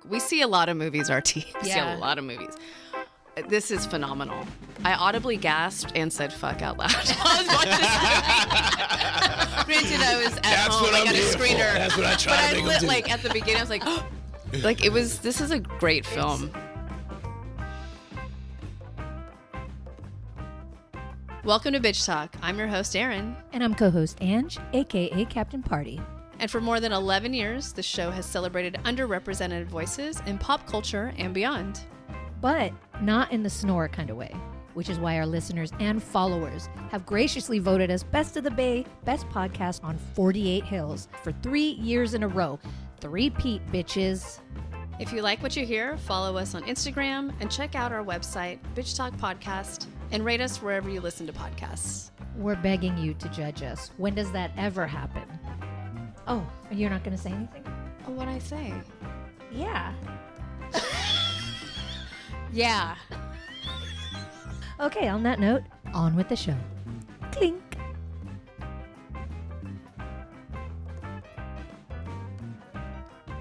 we see a lot of movies, RT. We see Yeah. a lot of movies. This is phenomenal. I audibly gasped and said "fuck" out loud. Granted, I was at home, like at a screener. That's what I try But to make them do. like at the beginning, I was like, like it was. This is a great film. Welcome to Bitch Talk. I'm your host, Erin. And I'm co-host Ange, aka Captain Party. And for more than 11 years, the show has celebrated underrepresented voices in pop culture and beyond. But not in the snore kind of way, which is why our listeners and followers have graciously voted us Best of the Bay, Best Podcast on 48 Hills for 3 years in a row. Three-peat, bitches. If you like what you hear, follow us on Instagram and check out our website, Bitch Talk Podcast, and rate us wherever you listen to podcasts. We're begging you to judge us. When does that ever happen? Oh, you're not going to say anything? Oh, what'd I say? Yeah. Yeah. Okay, on that note, on with the show. Clink.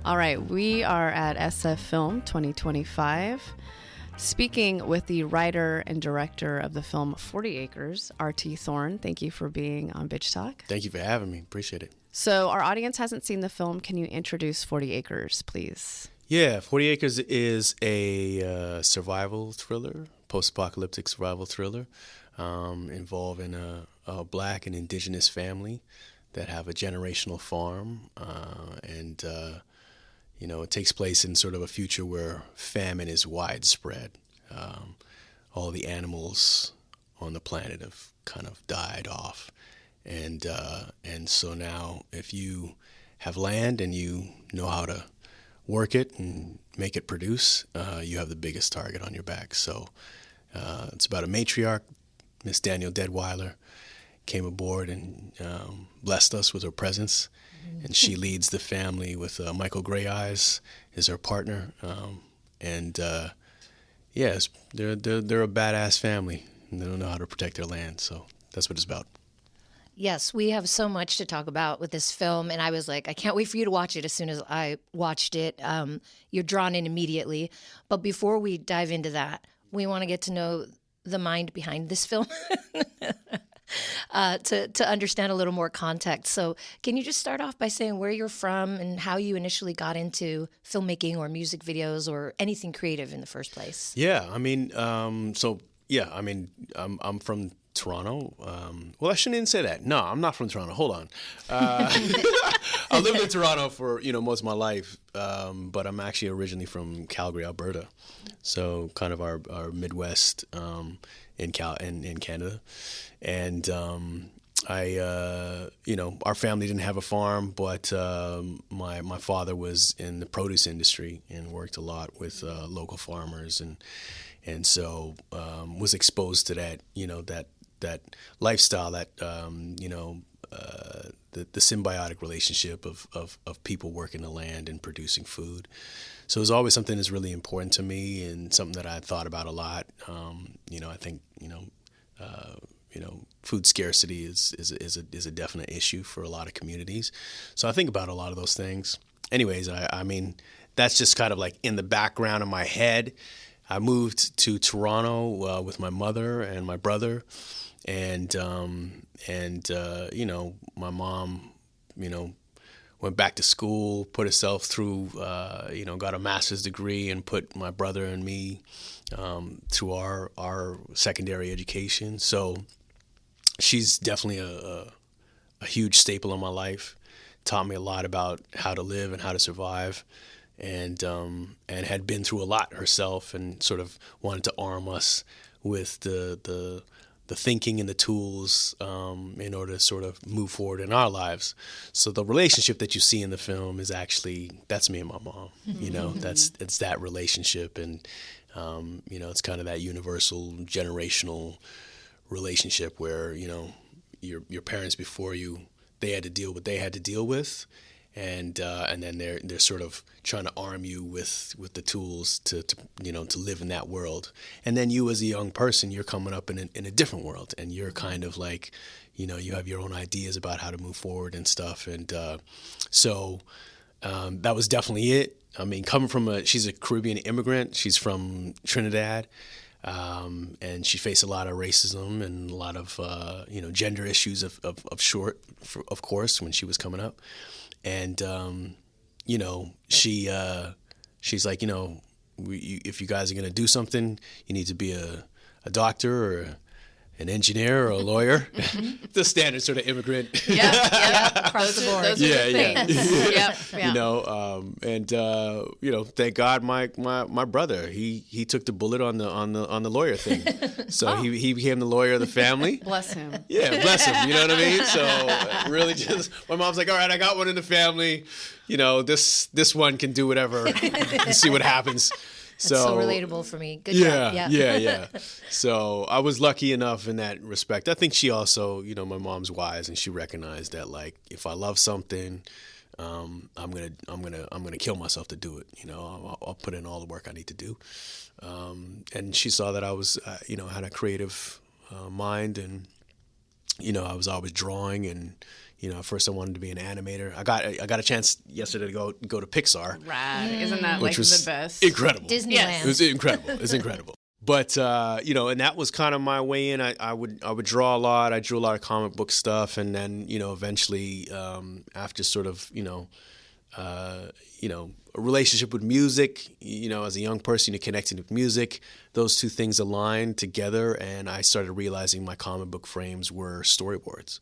All right, we are at SF Film 2025, speaking with the writer and director of the film 40 Acres, RT Thorne. Thank you for being on Bitch Talk. Thank you for having me. Appreciate it. So our audience hasn't seen the film. Can you introduce 40 Acres, please? Yeah, 40 Acres is a survival thriller, post-apocalyptic survival thriller involving a black and indigenous family that have a generational farm. It takes place in sort of a future where famine is widespread. All the animals on the planet have kind of died off. And so now if you have land and you know how to work it and make it produce, you have the biggest target on your back. So it's about a matriarch, Miss Danielle Deadweiler, came aboard and blessed us with her presence. And she leads the family with Michael Gray Eyes is her partner. Yes, they're a badass family. And they don't know how to protect their land. So that's what it's about. Yes, we have so much to talk about with this film, and I was like, I can't wait for you to watch it. As soon as I watched it, you're drawn in immediately. But before we dive into that, we want to get to know the mind behind this film to understand a little more context. So can you just start off by saying where you're from and how you initially got into filmmaking or music videos or anything creative in the first place? Yeah, I'm from Toronto. Well, I shouldn't even say that. No, I'm not from Toronto. Hold on. I lived in Toronto for most of my life, but I'm actually originally from Calgary, Alberta. So kind of our Midwest in Canada, and our family didn't have a farm, but my father was in the produce industry and worked a lot with local farmers and so was exposed to that that lifestyle, that the symbiotic relationship of people working the land and producing food. So it was always something that's really important to me and something that I thought about a lot. I think food scarcity is a definite issue for a lot of communities. So I think about a lot of those things. Anyways, I mean that's just kind of like in the background of my head. I moved to Toronto with my mother and my brother. And my mom, went back to school, put herself through, got a master's degree and put my brother and me through our secondary education. So she's definitely a huge staple in my life, taught me a lot about how to live and how to survive. And had been through a lot herself and sort of wanted to arm us with the thinking and the tools in order to sort of move forward in our lives. So the relationship that you see in the film is actually, that's me and my mom. It's that relationship, and it's kind of that universal generational relationship where your parents before you, they had to deal with what they had to deal with. And then they're sort of trying to arm you with the tools to live in that world. And then you as a young person, you're coming up in a different world, and you're kind of like, you have your own ideas about how to move forward and stuff. And so that was definitely it. I mean, coming from she's a Caribbean immigrant. She's from Trinidad, and she faced a lot of racism and a lot of gender issues of course, when she was coming up. And she's like, if you guys are gonna do something, you need to be a doctor or an engineer or a lawyer. The standard sort of immigrant. Across the board. Thank God my brother, he took the bullet on the lawyer thing. So he became the lawyer of the family. Bless him. Yeah, bless him. You know what I mean? So really, just my mom's like, all right, I got one in the family. This one can do whatever. And see what happens. That's so relatable for me. Good job. Yeah. So I was lucky enough in that respect. I think she also, my mom's wise, and she recognized that, like, if I love something, I'm gonna kill myself to do it. I'll put in all the work I need to do. And she saw that I was, had a creative mind, and I was always drawing, and at first I wanted to be an animator. I got a chance yesterday to go to Pixar. Rad. Isn't that which like was the best? Incredible. Disneyland. Yes. It was incredible. It's incredible. But and that was kind of my way in. I would draw a lot. I drew a lot of comic book stuff, and then eventually after sort of a relationship with music, as a young person, you're connecting with music. Those two things aligned together, and I started realizing my comic book frames were storyboards.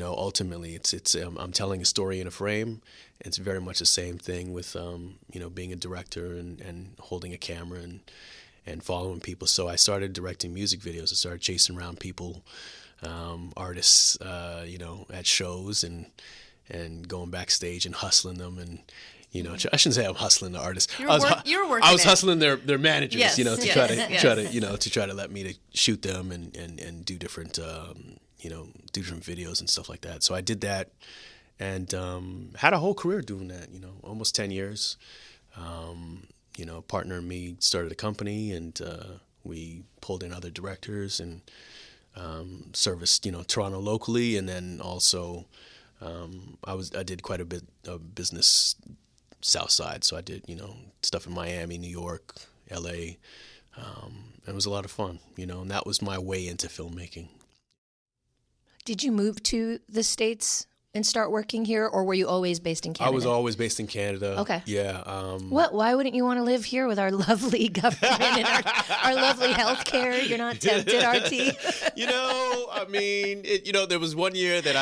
Ultimately, it's I'm telling a story in a frame. It's very much the same thing with being a director and holding a camera and following people. So I started directing music videos. I started chasing around people, artists, at shows and going backstage and hustling them. And I shouldn't say I'm hustling the artists. You were working. I was hustling their managers, yes, to try to let me to shoot them and do different different videos and stuff like that. So I did that, and had a whole career doing that. Almost 10 years. Partner and me started a company, and we pulled in other directors and serviced Toronto locally, and then also I did quite a bit of business South Side, so I did stuff in Miami, New York, LA. It was a lot of fun, and that was my way into filmmaking. Did you move to the States and start working here, or were you always based in Canada? I was always based in Canada. Okay. Yeah. Why wouldn't you want to live here with our lovely government and our lovely healthcare? You're not tempted, RT? I mean, there was one year that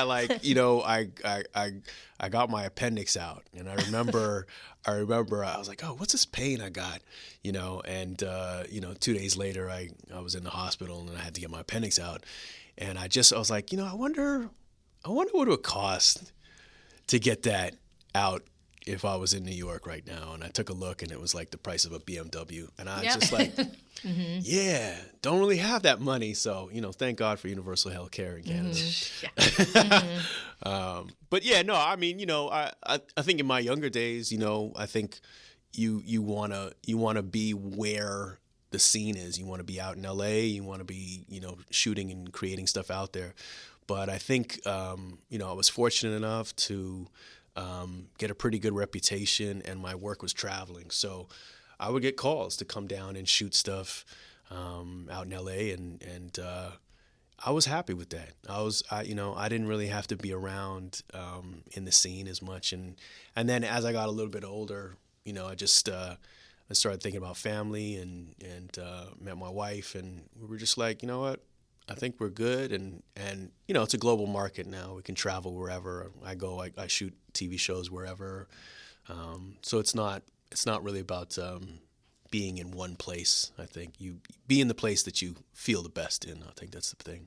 I got my appendix out, and I remember I was like, oh, what's this pain I got? And 2 days later I was in the hospital, and I had to get my appendix out, and I was like, I wonder what it would cost to get that out if I was in New York right now. And I took a look, and it was like the price of a BMW. And I was just like, yeah, don't really have that money. So, thank God for universal health care in Canada. But yeah, no, I mean, I think in my younger days, I think you wanna be where the scene is. You want to be out in LA. You want to be, shooting and creating stuff out there. But I think, I was fortunate enough to get a pretty good reputation, and my work was traveling. So I would get calls to come down and shoot stuff out in LA, and I was happy with that. I didn't really have to be around in the scene as much. And then as I got a little bit older, I just I started thinking about family and met my wife, and we were just like, you know what? I think we're good, and it's a global market now. We can travel wherever I go. I shoot TV shows wherever, so it's not really about being in one place. I think you be in the place that you feel the best in. I think that's the thing.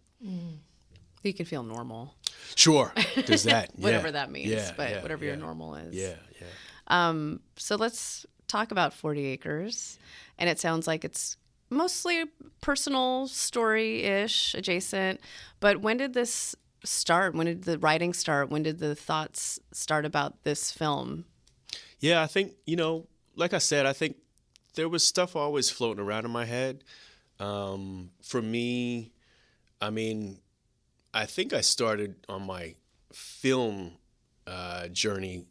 You can feel normal. Sure, there's that. Whatever that means, whatever your normal is. So let's talk about 40 Acres, and it sounds like it's mostly personal story-ish, adjacent. But when did this start? When did the writing start? When did the thoughts start about this film? Yeah, I think, like I said, I think there was stuff always floating around in my head. For me, I mean, I think I started on my film journey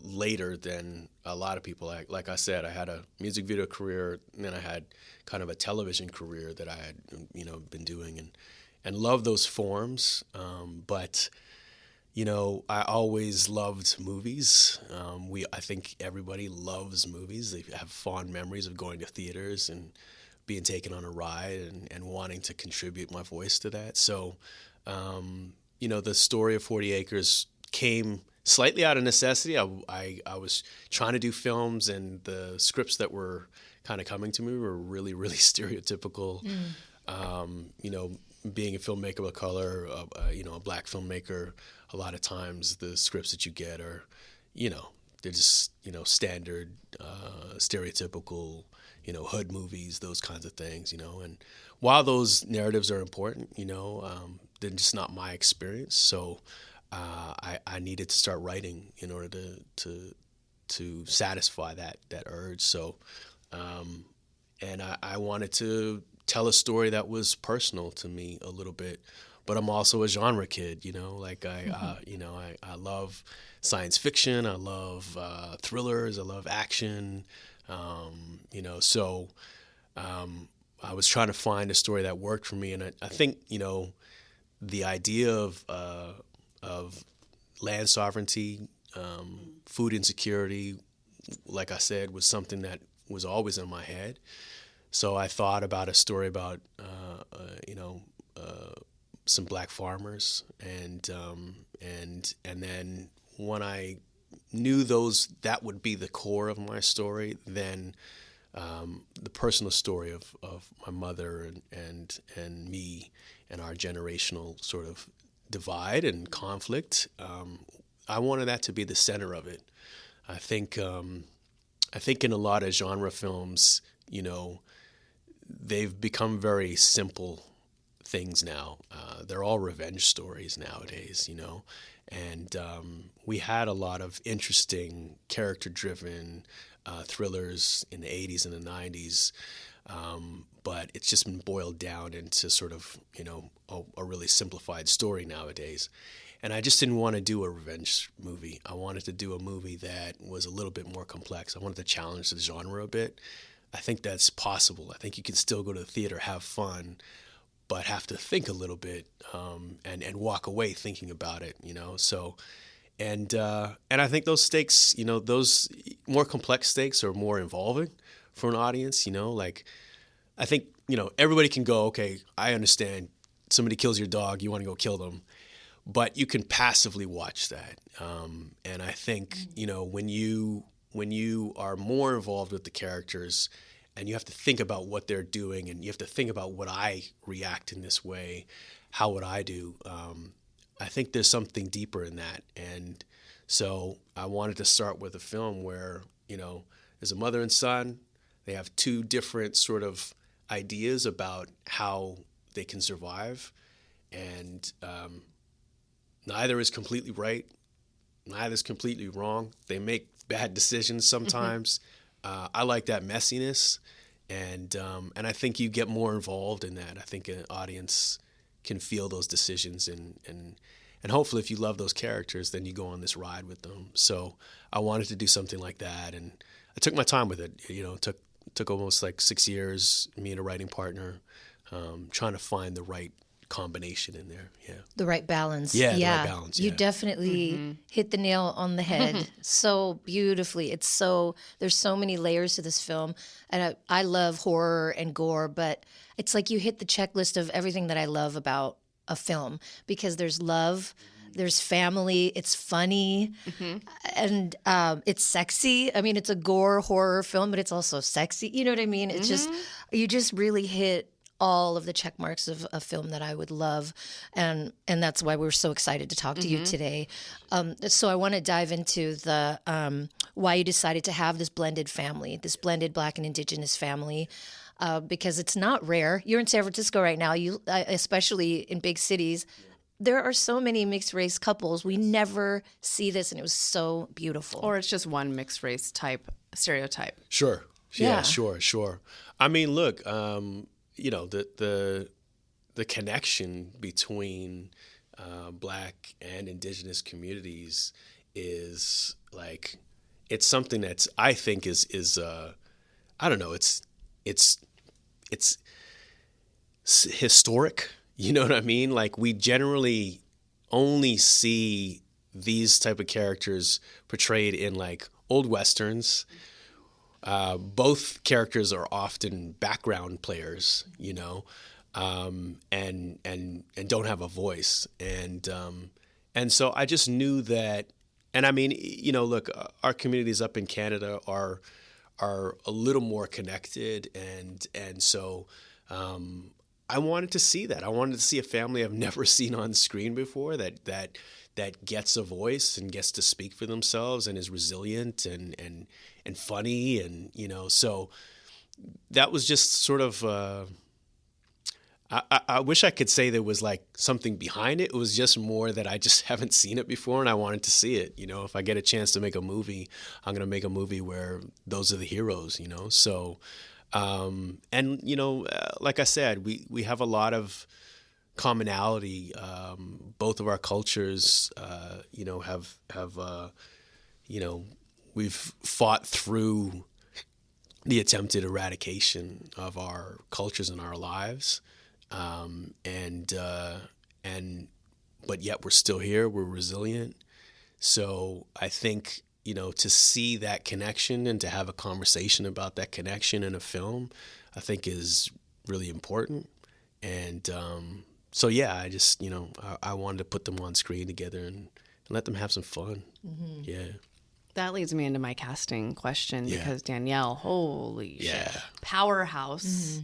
later than a lot of people. Like I said, I had a music video career, and then I had kind of a television career that I had, been doing, and loved those forms. But I always loved movies. I think everybody loves movies. They have fond memories of going to theaters and being taken on a ride and wanting to contribute my voice to that. So, the story of 40 Acres came slightly out of necessity. I was trying to do films, and the scripts that were kind of coming to me were really, really stereotypical. Being a filmmaker of color, a black filmmaker, a lot of times the scripts that you get are, they're just, standard, stereotypical, hood movies, those kinds of things, and while those narratives are important, they're just not my experience. So I needed to start writing in order to satisfy that urge. So, and I wanted to tell a story that was personal to me a little bit, but I'm also a genre kid, I love science fiction. I love thrillers. I love action. So I was trying to find a story that worked for me. And I think, the idea of land sovereignty, food insecurity, like I said, was something that was always in my head. So I thought about a story about, some black farmers, and then when I knew that would be the core of my story, then the personal story of my mother and me and our generational sort of divide and conflict, I wanted that to be the center of it. I think in a lot of genre films, they've become very simple things now. They're all revenge stories nowadays, and we had a lot of interesting character-driven thrillers in the 80s and the 90s, but it's just been boiled down into sort of, a really simplified story nowadays. And I just didn't want to do a revenge movie. I wanted to do a movie that was a little bit more complex. I wanted to challenge the genre a bit. I think that's possible. I think you can still go to the theater, have fun, but have to think a little bit, and walk away thinking about it, So, and I think those stakes, those more complex stakes are more involving for an audience. Like, I think everybody can go, okay, I understand. Somebody kills your dog, you want to go kill them, but you can passively watch that. And I think when you are more involved with the characters, and you have to think about what they're doing, and you have to think about, would I react in this way? How would I do? I think there's something deeper in that. And so I wanted to start with a film where, there's a mother and son. They have two different sort of ideas about how they can survive. And neither is completely right. Neither is completely wrong. They make bad decisions sometimes. I like that messiness, and I think you get more involved in that. I think an audience can feel those decisions, and hopefully, if you love those characters, then you go on this ride with them. So I wanted to do something like that, and I took my time with it. It took almost like 6 years, me and a writing partner, trying to find the right combination in there. Yeah, the right balance. Yeah, the right balance. You yeah. definitely hit the nail on the head so beautifully. There's so many layers to this film, and I love horror and gore, but it's like you hit the checklist of everything that I love about a film, because there's love, there's family, it's funny, and it's sexy. I mean, it's a gore horror film, but it's also sexy. You know what I mean? It's just, you just really hit all of the check marks of a film that I would love. And that's why we're so excited to talk to you today. So I want to dive into the why you decided to have this blended family, this blended Black and Indigenous family, because it's not rare. You're in San Francisco right now, especially in big cities. There are so many mixed race couples. We never see this, and it was so beautiful. Or it's just one mixed race type stereotype. Sure. Yeah, sure. I mean, look, the connection between Black and Indigenous communities is like, it's something that's, I think is I don't know, it's historic. You know what I mean? Like, we generally only see these type of characters portrayed in like old westerns. Both characters are often background players, you know, and don't have a voice, and so I just knew that. And I mean, you know, look, our communities up in Canada are a little more connected, and so I wanted to see that. I wanted to see a family I've never seen on screen before that gets a voice and gets to speak for themselves and is resilient and funny, and you know, so that was just sort of. I wish I could say there was like something behind it. It was just more that I just haven't seen it before, and I wanted to see it. You know, if I get a chance to make a movie, I'm going to make a movie where those are the heroes, you know? So, and you know, like I said, we have a lot of commonality. Both of our cultures, you know, have you know, we've fought through the attempted eradication of our cultures in our lives. But yet we're still here. We're resilient. So I think, you know, to see that connection and to have a conversation about that connection in a film, I think is really important. And so yeah, I just, you know, I wanted to put them on screen together and let them have some fun. Mm-hmm. Yeah. That leads me into my casting question, because Danielle, holy shit, powerhouse. Mm-hmm.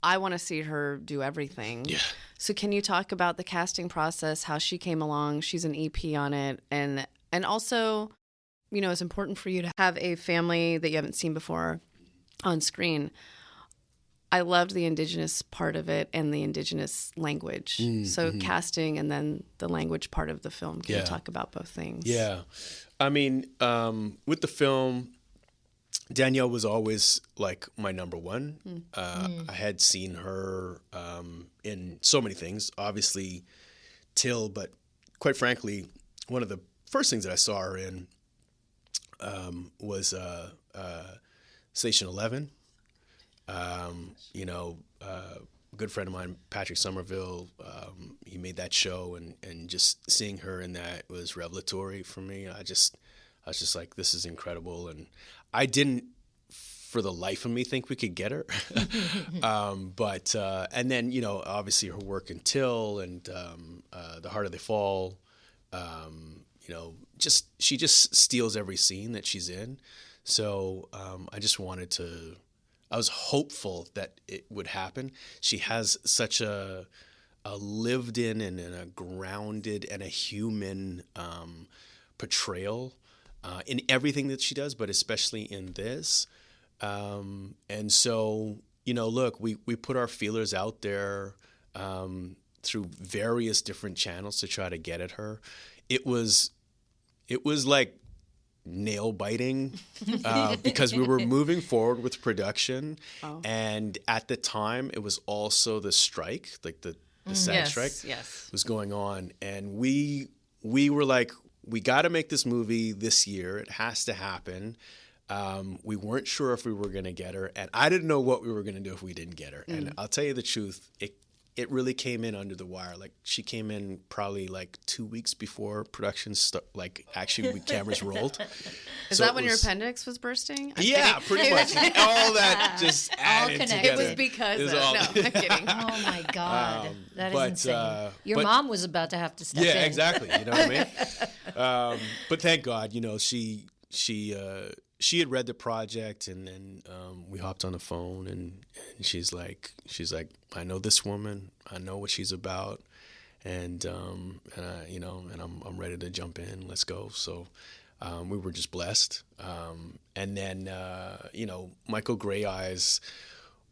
I want to see her do everything. Yeah. So can you talk about the casting process, how she came along? She's an EP on it. And also, you know, it's important for you to have a family that you haven't seen before on screen. I loved the Indigenous part of it and the Indigenous language. So casting and then the language part of the film. Can you talk about both things? Yeah. I mean, with the film, Danielle was always like my number one. I had seen her in so many things, obviously Till, but quite frankly, one of the first things that I saw her in was Station 11. You know, a good friend of mine, Patrick Somerville, he made that show, and just seeing her in that was revelatory for me. I was just like, this is incredible. And I didn't, for the life of me, think we could get her. But and then, you know, obviously her work in Till and The Heart of the Fall, you know, she just steals every scene that she's in. So I was hopeful that it would happen. She has such a lived in and a grounded and a human portrayal in everything that she does, but especially in this. And so, you know, look, we put our feelers out there through various different channels to try to get at her. It was like nail biting because we were moving forward with production. And at the time it was also the strike, like the SAG strike was going on. And we were like, we got to make this movie this year. It has to happen. We weren't sure if we were going to get her, and I didn't know what we were going to do if we didn't get her. And I'll tell you the truth, it really came in under the wire. Like, she came in probably like 2 weeks before production actually cameras rolled. Is that when your appendix was bursting? I'm pretty much. All that just added together. It was because no, I'm kidding. Oh my God, that is insane. Your mom was about to have to step in. Yeah, exactly. You know what I mean? But thank God, you know, she had read the project, and then we hopped on the phone, and she's like, I know this woman, I know what she's about, and you know, and I'm ready to jump in. Let's go. So we were just blessed. And then you know, Michael Gray Eyes.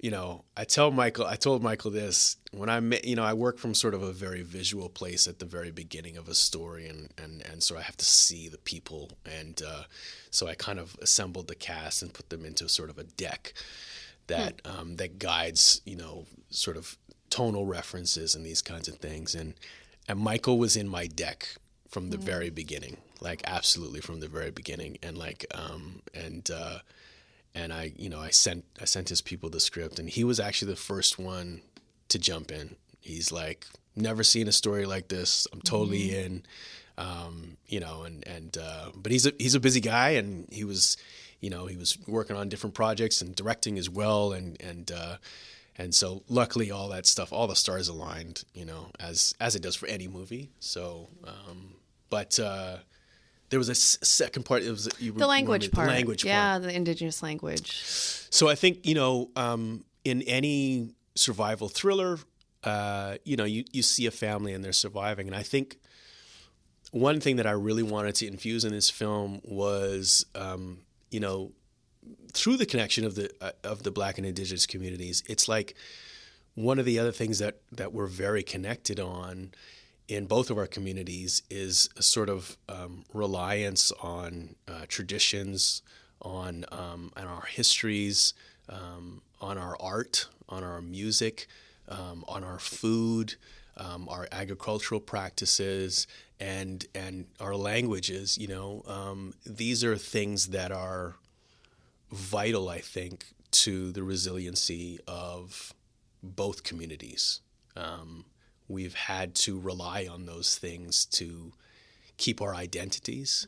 You know, I told Michael this when I met, you know, I work from sort of a very visual place at the very beginning of a story, and so I have to see the people, and so I kind of assembled the cast and put them into sort of a deck that that guides, you know, sort of tonal references and these kinds of things, and Michael was in my deck from the very beginning, like absolutely from the very beginning. And like, and I, I sent his people the script, and he was actually the first one to jump in. He's like, never seen a story like this. I'm totally in, but he's a busy guy, and he was working on different projects and directing as well. And so luckily all that stuff, all the stars aligned, as it does for any movie. So, but there was a second part. It was the language part. The language part. Yeah, the indigenous language. So I think, in any survival thriller, you see a family and they're surviving. And I think one thing that I really wanted to infuse in this film was, through the connection of the Black and Indigenous communities, it's like one of the other things that we're very connected on in both of our communities is a sort of reliance on traditions, on our histories, on our art, on our music, on our food, our agricultural practices, and our languages. These are things that are vital, I think, to the resiliency of both communities. We've had to rely on those things to keep our identities.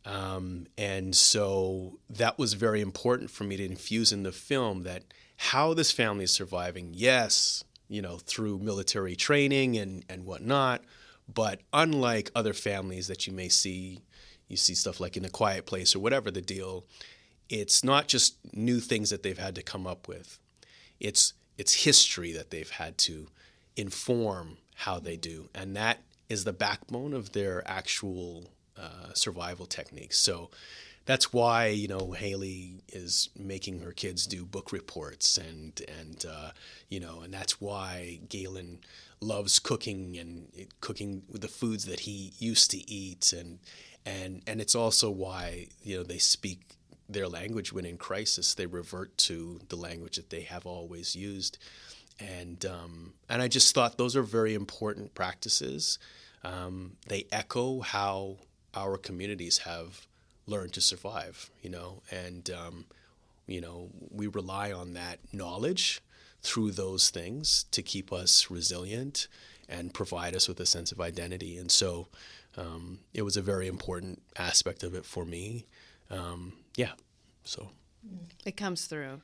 And so that was very important for me to infuse in the film, that how this family is surviving, yes, through military training and whatnot, but unlike other families that you may see, you see stuff like in A Quiet Place or whatever the deal, it's not just new things that they've had to come up with. It's history that they've had to inform how they do. And that is the backbone of their actual survival techniques. So that's why, Haley is making her kids do book reports and that's why Galen loves cooking and cooking with the foods that he used to eat. And it's also why, they speak their language when in crisis. They revert to the language that they have always used. And I just thought those are very important practices. They echo how our communities have learned to survive, and we rely on that knowledge through those things to keep us resilient and provide us with a sense of identity. And so it was a very important aspect of it for me. So it comes through.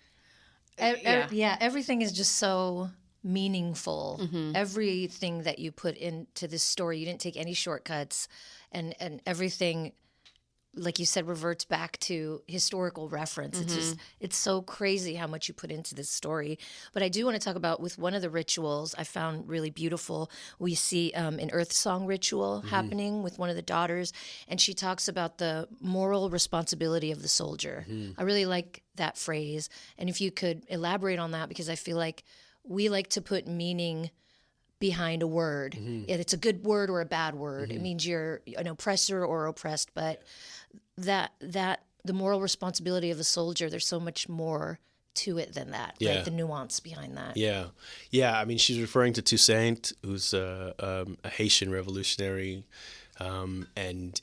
Everything is just so meaningful. Mm-hmm. Everything that you put into this story, you didn't take any shortcuts, and everything, like you said, reverts back to historical reference. Mm-hmm. It's so crazy how much you put into this story. But I do want to talk about, with one of the rituals I found really beautiful, we see an Earth Song ritual happening with one of the daughters, and she talks about the moral responsibility of the soldier. I really like that phrase. And if you could elaborate on that, because I feel like we like to put meaning behind a word. It's a good word or a bad word. It means you're an oppressor or oppressed, but that the moral responsibility of a soldier, there's so much more to it than that, right? The nuance behind that. I mean, she's referring to Toussaint, who's a Haitian revolutionary, and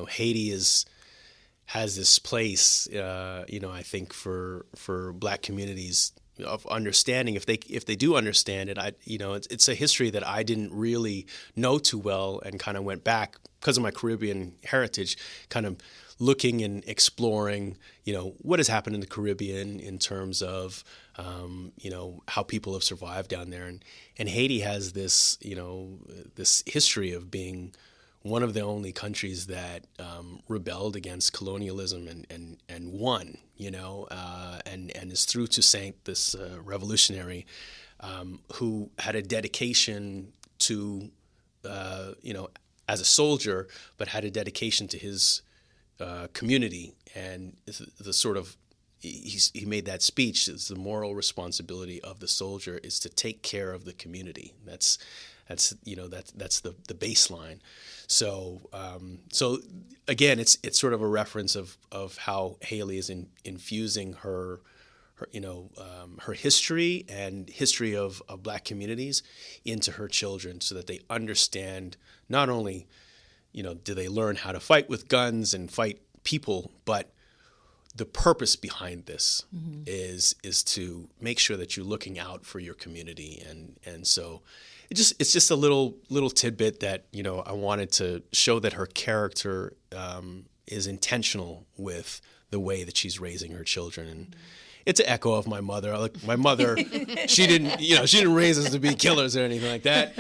Haiti has this place, I think for Black communities of understanding, if they do understand it. It's a history that I didn't really know too well, and kind of went back because of my Caribbean heritage, kind of looking and exploring, what has happened in the Caribbean in terms of, how people have survived down there. And Haiti has this, this history of being one of the only countries that rebelled against colonialism and won, and is through Toussaint, this revolutionary, who had a dedication to, as a soldier, but had a dedication to his community. And the sort of, he made that speech, it's the moral responsibility of the soldier is to take care of the community. That's the baseline. So again, it's sort of a reference of how Haley is infusing her her history and history of Black communities into her children, so that they understand not only, do they learn how to fight with guns and fight people, but the purpose behind this is to make sure that you're looking out for your community, and so it's just a little tidbit that I wanted to show that her character is intentional with the way that she's raising her children. And it's an echo of my mother. Like my mother, she didn't raise us to be killers or anything like that.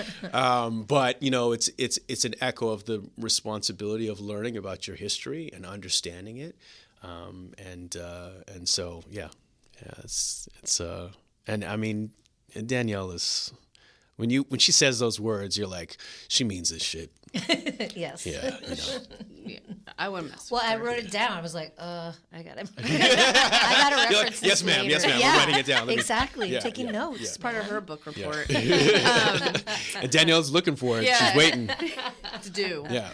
But it's an echo of the responsibility of learning about your history and understanding it. And so and I mean, Danielle is, when she says those words, you're like, she means this shit. Yes. Yeah. Yeah, I wouldn't mess. Well, with I her. wrote it down. I was like, I got it. I got to You're reference like, yes, this ma'am. later. Yes, ma'am. Yeah, I'm writing it down. Let me- exactly. Yeah, Taking yeah, notes. yeah. It's part of her book report. And Danielle's looking for it. Yeah. She's waiting. To do. Yeah.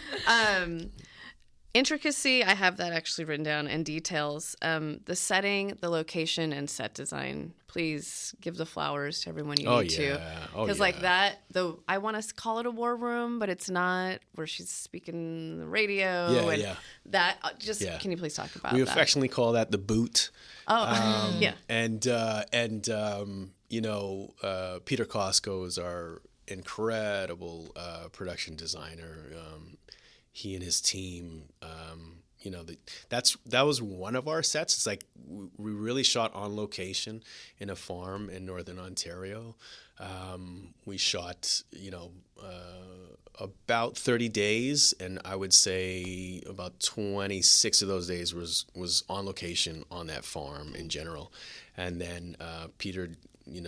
Intricacy, I have that actually written down, and details. The setting, the location, and set design. Please give the flowers to everyone you need to. Because like that, I want to call it a war room, but it's not, where she's speaking the radio. Yeah, and yeah. That, can you please talk about We that? affectionately call that the boot. Oh, yeah. And Peter Costco is our incredible production designer. He and his team, that was one of our sets. It's like we really shot on location in a farm in northern Ontario. We shot, about 30 days, and I would say about 26 of those days was on location on that farm in general. And then Peter,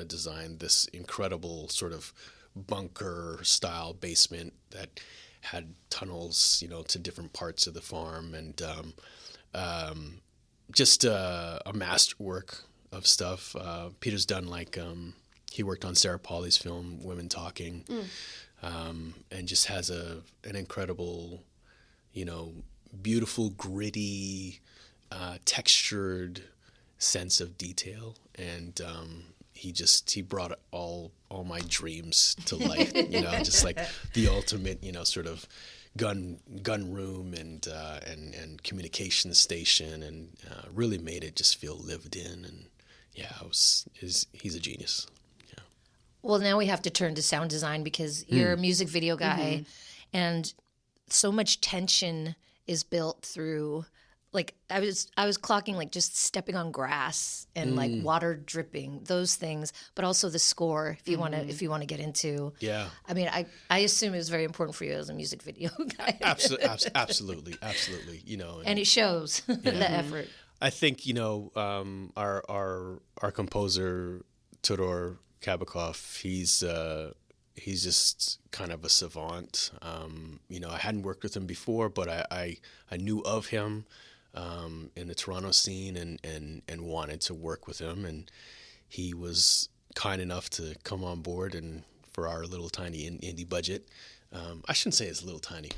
designed this incredible sort of bunker-style basement that had tunnels, to different parts of the farm, and just a masterwork of stuff. Peter's done he worked on Sarah Polley's film Women Talking, and just has an incredible, beautiful, gritty, textured sense of detail, and he brought all my dreams to life, just like the ultimate, sort of gun room and communication station, and really made it just feel lived in. And he's a genius. Yeah. Well, now we have to turn to sound design, because you're a music video guy, and so much tension is built through. Like I was clocking like just stepping on grass and like water dripping, those things, but also the score. If you want to get into, Yeah. I mean, I assume it was very important for you as a music video guy. Absolutely. And it shows the effort. I think our composer Todor Kabakov, he's just kind of a savant. I hadn't worked with him before, but I knew of him in the Toronto scene and wanted to work with him, and he was kind enough to come on board, and for our little tiny indie budget. I shouldn't say it's little tiny.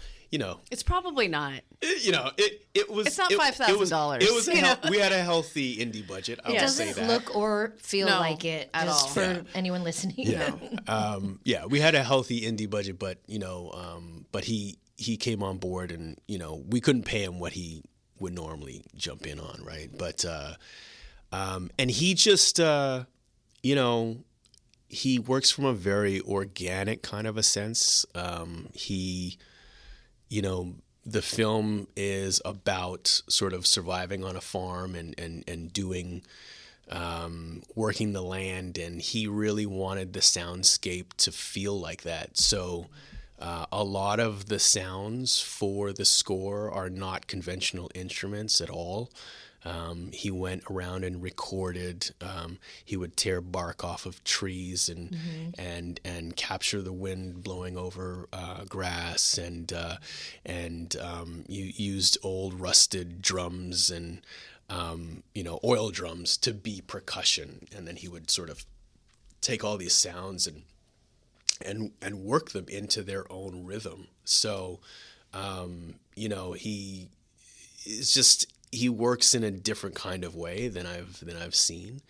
It's probably not. It was. It's not $5,000. It was. We had a healthy indie budget. I It will say doesn't that. look or feel No, like it, at just all. for anyone listening. Yeah. We had a healthy indie budget, but but he came on board, and we couldn't pay him what he would normally jump in on, right? But and he just he works from a very organic kind of a sense. The film is about sort of surviving on a farm and doing, working the land, and he really wanted the soundscape to feel like that. So a lot of the sounds for the score are not conventional instruments at all. He went around and recorded. He would tear bark off of trees and capture the wind blowing over grass, and you used old rusted drums and oil drums to be percussion, and then he would sort of take all these sounds and work them into their own rhythm. So he is just he works in a different kind of way than I've seen.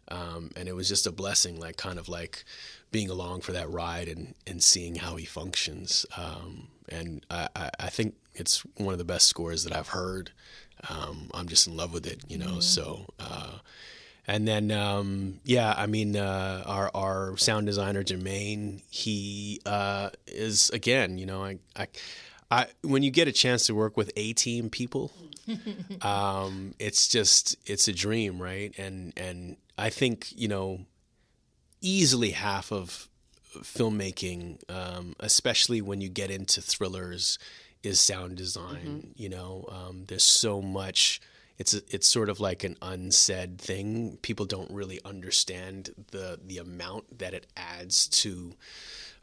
And it was just a blessing, like kind of like being along for that ride and seeing how he functions. And I think it's one of the best scores that I've heard. I'm just in love with it, you know. So, and then our sound designer Jermaine, he is, again, you know, I when you get a chance to work with A-team people, it's a dream, right? And I think, you know, easily half of filmmaking, especially when you get into thrillers, is sound design. You know, there's so much. It's sort of like an unsaid thing. People don't really understand the amount that it adds to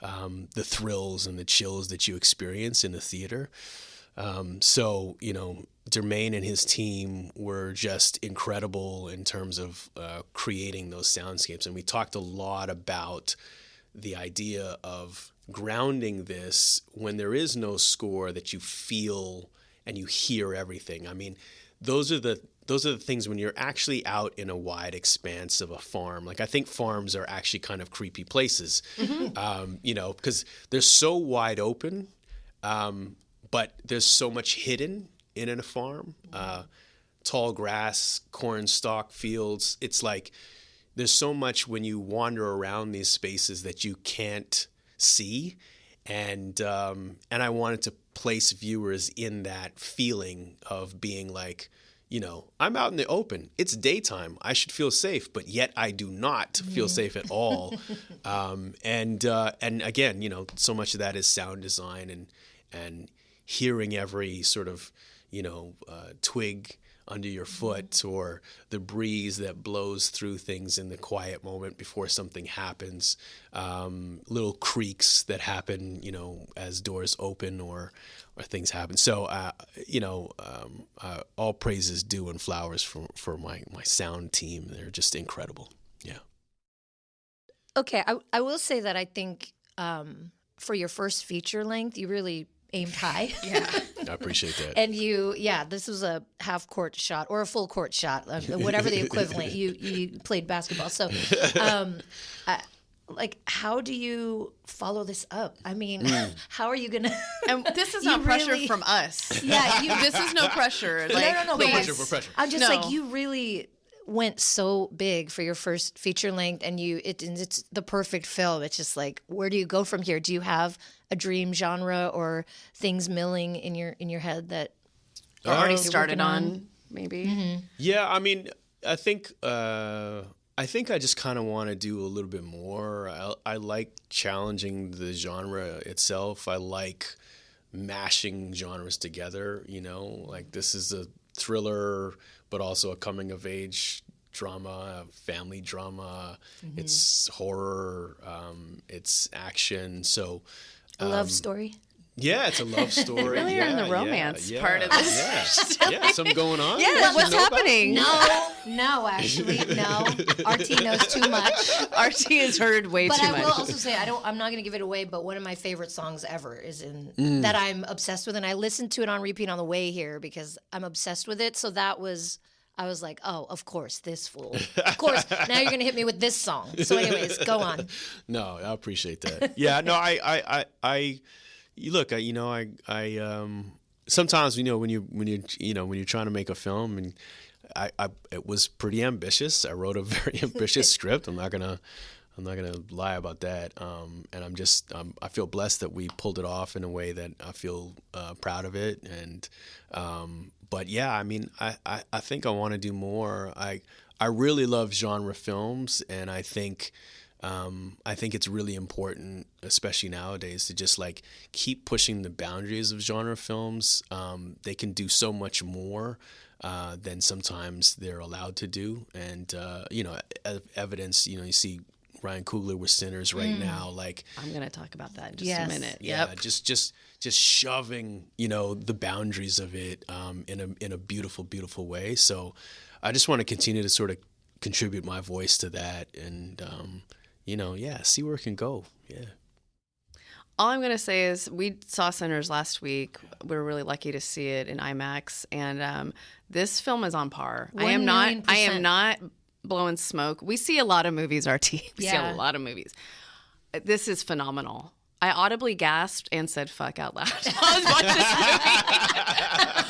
the thrills and the chills that you experience in the theater. So, you know, Jermaine and his team were just incredible in terms of creating those soundscapes. And we talked a lot about the idea of grounding this when there is no score, that you feel and you hear everything. I mean, those are the things when you're actually out in a wide expanse of a farm. Like, I think farms are actually kind of creepy places, you know, because they're so wide open, but there's so much hidden in a farm. Tall grass, corn stalk fields. It's like there's so much when you wander around these spaces that you can't see. And I wanted to place viewers in that feeling of being like, you know, I'm out in the open. It's daytime. I should feel safe, but yet I do not feel safe at all. And again, you know, so much of that is sound design and hearing every sort of, you know, twig under your foot, or the breeze that blows through things in the quiet moment before something happens, little creaks that happen, you know, as doors open or things happen. So, you know, all praise is due and flowers for my sound team. They're just incredible. Yeah. Okay, I will say that I think for your first feature length, you really aimed high. Yeah. I appreciate that. And this was a half court shot or a full court shot, whatever the equivalent. You played basketball. So, like, how do you follow this up? I mean, how are you going to? And this is not pressure from us. Yeah. This is no pressure. Like, no. Pressure. I'm just like, you really went so big for your first feature length, and it's the perfect film. It's just like, where do you go from here? Do you have a dream genre or things milling in your head that already started on, maybe? Mm-hmm. Yeah, I mean, I think I just kind of want to do a little bit more. I like challenging the genre itself. I like mashing genres together, you know, like this is a thriller, but also a coming of age drama, a family drama. It's horror, it's action. So a love story? Yeah, it's a love story. Really are in the romance part of this. Yeah, something going on. Yeah, what's happening? No, actually, no. RT knows too much. RT has heard way But too I much. will also say, I'm not going to give it away, but one of my favorite songs ever is that I'm obsessed with, and I listened to it on repeat on the way here because I'm obsessed with it. So I was like, oh, of course, this fool. Of course, now you're going to hit me with this song. So anyways, go on. No, I appreciate that. Yeah, no, I look, I sometimes, you know, when you're trying to make a film, and it was pretty ambitious. I wrote a very ambitious script. I'm not gonna lie about that. And I feel blessed that we pulled it off in a way that I feel proud of it. And but yeah, I mean, I think I want to do more. I really love genre films, and I think it's really important, especially nowadays, to just like keep pushing the boundaries of genre films. They can do so much more than sometimes they're allowed to do. And, you know, evidence, you know, you see Ryan Coogler with Sinners right now. Like, I'm going to talk about that in just a minute. Yeah, just shoving, you know, the boundaries of it in a beautiful, beautiful way. So I just want to continue to sort of contribute my voice to that, and you know, see where it can go. Yeah. All I'm going to say is we saw Sinners last week. We were really lucky to see it in IMAX, and this film is on par. I am not blowing smoke. We see a lot of movies, RT. We see a lot of movies. This is phenomenal. I audibly gasped and said "fuck" out loud. I was watching this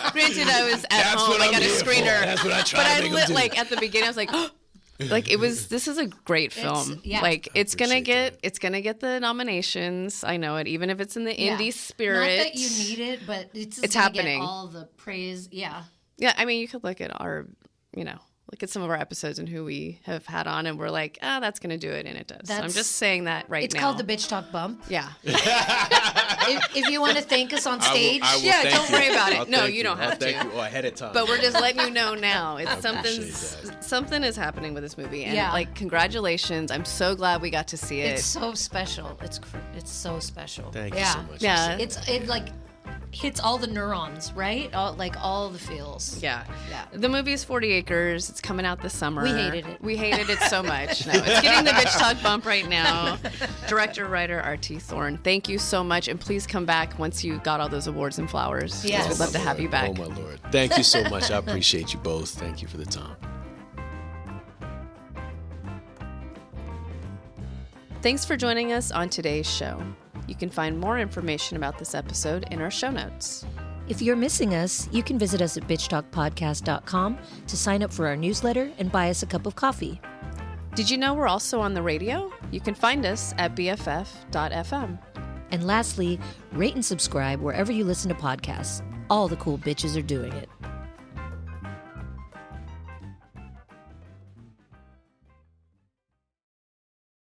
movie. Granted, I was at home. I got a screener. That's what I try to do. Like at the beginning, I was like. Like it was. This is a great film. Like it's gonna get the nominations. I know it, even if it's in the indie spirit. Not that you need it, but it's happening. Get all the praise. Yeah. Yeah. I mean, you could look at our, look at some of our episodes and who we have had on, and we're like, that's gonna do it, and it does. So I'm just saying that now. It's called the Bitch Talk Bump. Yeah. if you want to thank us on stage, I will don't worry about it. No, you don't have to. Thank you ahead of time. But we're just letting you know now. It's something is happening with this movie, and congratulations! I'm so glad we got to see it. It's so special. It's so special. Thank you so much. Yeah. It hits all the neurons, right? All the feels. Yeah. The movie is 40 Acres. It's coming out this summer. We hated it. We hated it so much. No, it's getting the Bitch Talk bump right now. Director, writer, RT Thorne, thank you so much. And please come back once you got all those awards and flowers. Yes. We'd love to have you back. Oh, my Lord. Thank you so much. I appreciate you both. Thank you for the time. Thanks for joining us on today's show. You can find more information about this episode in our show notes. If you're missing us, you can visit us at bitchtalkpodcast.com to sign up for our newsletter and buy us a cup of coffee. Did you know we're also on the radio? You can find us at bff.fm. And lastly, rate and subscribe wherever you listen to podcasts. All the cool bitches are doing it.